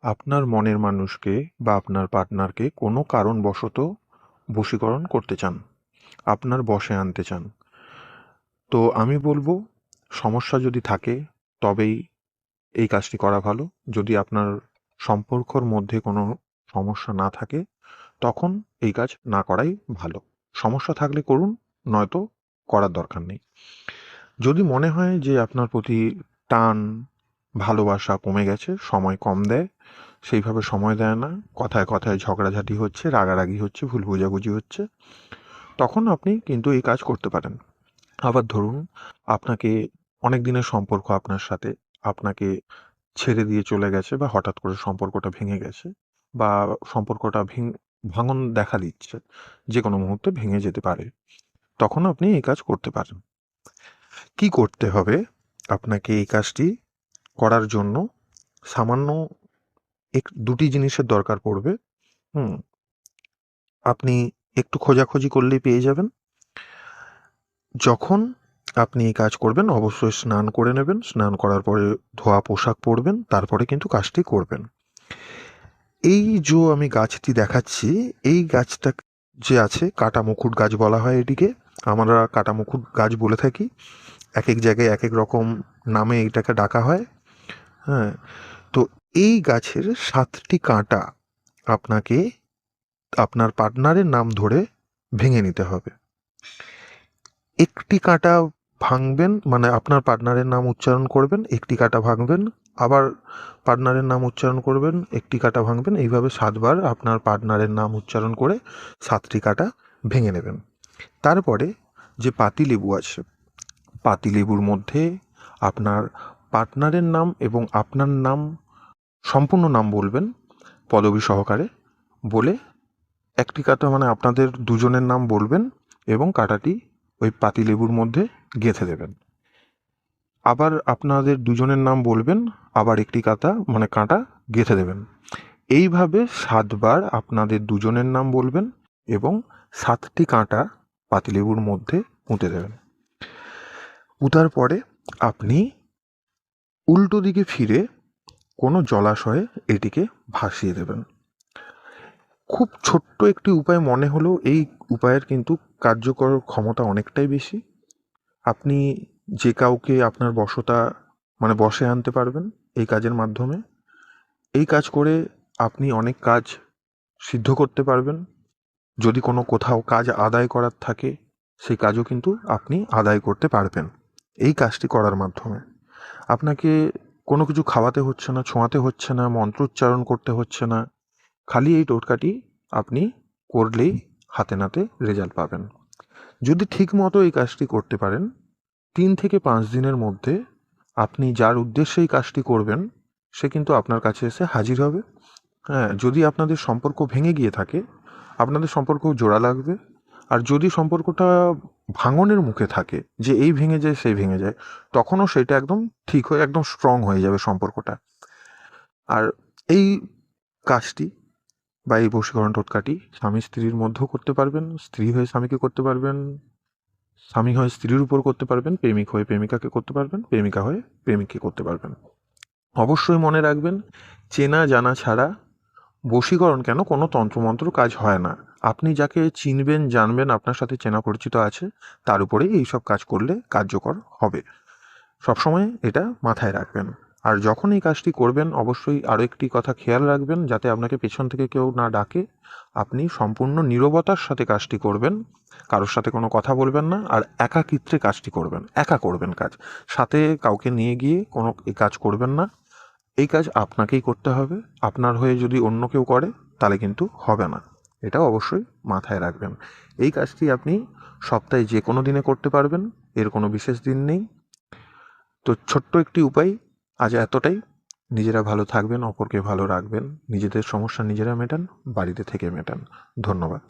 আপনার মনের মানুষকে বা আপনার পার্টনারকে কোনো কারণবশত বশীকরণ করতে চান, আপনার বশে আনতে চান। তো আমি বলবো, সমস্যা যদি থাকে তবেই এই কাজটি করা ভালো। যদি আপনার সম্পর্কর মধ্যে কোনো সমস্যা না থাকে তখন এই কাজ না করাই ভালো। সমস্যা থাকলে করুন, নয়তো করার দরকার নেই। যদি মনে হয় যে আপনার প্রতি টান, ভালোবাসা কমে গেছে, সময় কম দেয়, সেইভাবে সময় দেয় না, কথায় কথায় ঝগড়াঝাটি হচ্ছে, রাগারাগি হচ্ছে, ভুল বোঝাবুঝি হচ্ছে, তখন আপনি কিন্তু এই কাজ করতে পারেন। আবার ধরুন, আপনাকে অনেক দিনের সম্পর্ক আপনার সাথে, আপনাকে ছেড়ে দিয়ে চলে গেছে বা হঠাৎ করে সম্পর্কটা ভেঙে গেছে, বা সম্পর্কটা ভাঙন দেখা দিচ্ছে, যে কোনো মুহূর্তে ভেঙে যেতে পারে, তখন আপনি এই কাজ করতে পারেন। কি করতে হবে? আপনাকে এই কাজটি করার জন্য সামান্য দুটি জিনিসের দরকার পড়বে। হুম আপনি একটু খোঁজাখুঁজি করলেই পেয়ে যাবেন। যখন আপনি এই কাজ করবেন, অবশ্যই স্নান করে নেবেন। স্নান করার পরে ধোয়া পোশাক পরবেন, তারপরে কিন্তু কাজটি করবেন। এই যে আমি গাছটি দেখাচ্ছি, এই গাছটা যে আছে, কাটা মুকুট গাছ বলা হয় এটিকে। আমরা কাটা মুকুট গাছ বলে থাকি। এক এক জায়গায় এক এক রকম নামে এটাকে ডাকা হয়। হ্যাঁ, তো এই গাছের 7টি কাঁটা আপনাকে আপনার পার্টনারের নাম ধরে ভেঙে নিতে হবে। একটি কাঁটা ভাঙবেন, মানে আপনার পার্টনারের নাম উচ্চারণ করবেন, একটি কাঁটা ভাঙবেন, আবার পার্টনারের নাম উচ্চারণ করবেন, একটি কাঁটা ভাঙবেন, এইভাবে 7বার আপনার পার্টনারের নাম উচ্চারণ করে 7টি কাঁটা ভেঙে নেবেন। তারপরে যে পাতিলেবু আছে, পাতিলেবুর মধ্যে আপনার পার্টনারের নাম এবং আপনার নাম, সম্পূর্ণ নাম বলবেন পদবী সহকারে, বলে একটি কাঁটা, মানে আপনাদের দুজনের নাম বলবেন এবং কাঁটাটি ওই পাতিলেবুর মধ্যে গেঁথে দেবেন। আবার আপনাদের দুজনের নাম বলবেন, আবার একটি কাঁটা, মানে কাঁটা গেঁথে দেবেন। এইভাবে 7বার আপনাদের দুজনের নাম বলবেন এবং 7টি কাঁটা পাতিলেবুর মধ্যে পুঁতে দেবেন। পুঁতার পরে আপনি উল্টো দিকে ফিরে কোনো জলাশয়ে এটিকে ভাসিয়ে দেবেন। খুব ছোট্ট একটি উপায় মনে হলেও এই উপায়ের কিন্তু কার্যকর ক্ষমতা অনেকটাই বেশি। আপনি যে কাউকে আপনার মানে বশে আনতে পারবেন এই কাজের মাধ্যমে। এই কাজ করে আপনি অনেক কাজ সিদ্ধ করতে পারবেন। যদি কোনো কোথাও কাজ আদায় করার থাকে, সেই কাজও কিন্তু আপনি আদায় করতে পারবেন এই কাজটি করার মাধ্যমে। আপনাকে কোনো কিছু খাওয়াতে হচ্ছে না, ছোঁয়াতে হচ্ছে না, মন্ত্রোচ্চারণ করতে হচ্ছে না। খালি এই টোটকাটি আপনি করলেই হাতে নাতে রেজাল্ট পাবেন। যদি ঠিক মতো এই কাজটি করতে পারেন, 3 থেকে 5 দিনের মধ্যে আপনি যার উদ্দেশ্যে এই কাজটি করবেন সে কিন্তু আপনার কাছে এসে হাজির হবে। হ্যাঁ, যদি আপনাদের সম্পর্ক ভেঙে গিয়ে থাকে, আপনাদের সম্পর্ক জোড়া লাগবে। আর যদি সম্পর্কটা ভাঙনের মুখে থাকে, যে এই ভেঙে যায় সেই ভেঙে যায়, তখনও সেটা একদম ঠিক হয়ে একদম স্ট্রং হয়ে যাবে সম্পর্কটা। আর এই কাজটি বা এই বশীকরণ টোটকাটি স্বামী স্ত্রীর মধ্যেও করতে পারবেন, স্ত্রী হয়ে স্বামীকে করতে পারবেন, স্বামী হয়ে স্ত্রীর উপর করতে পারবেন, প্রেমিক হয়ে প্রেমিকাকে করতে পারবেন, প্রেমিকা হয়ে প্রেমিককে করতে পারবেন। অবশ্যই মনে রাখবেন, চেনা জানা ছাড়া বশীকরণ কেন, কোনো তন্ত্রমন্ত্র কাজ হয় না। আপনি যাকে চিনবেন, জানবেন, আপনার সাথে চেনা পরিচিত আছে, তার উপরেই এইসব কাজ করলে কার্যকর হবে। সবসময় এটা মাথায় রাখবেন। আর যখন এই কাজটি করবেন, অবশ্যই আরও একটি কথা খেয়াল রাখবেন, যাতে আপনাকে পেছন থেকে কেউ না ডাকে। আপনি সম্পূর্ণ নীরবতার সাথে কাজটি করবেন, কারোর সাথে কোনো কথা বলবেন না, আর একাকিত্বে কাজটি করবেন, একা করবেন কাজ। সাথে কাউকে নিয়ে গিয়ে কোনো এই কাজ করবেন না। এই কাজ আপনাকেই করতে হবে। আপনার হয়ে যদি অন্য কেউ করে তাহলে কিন্তু হবে না, এটাও অবশ্যই মাথায় রাখবেন। এই কাজটি আপনি সপ্তাহে যে কোনো দিনে করতে পারবেন, এর কোনো বিশেষ দিন নেই। তো ছোট্ট একটি উপায়, আজ এতটাই। নিজেরা ভালো থাকবেন, অপরকে ভালো রাখবেন, নিজেদের সমস্যা নিজেরা মেটান, বাড়িতে থেকে মেটান। ধন্যবাদ।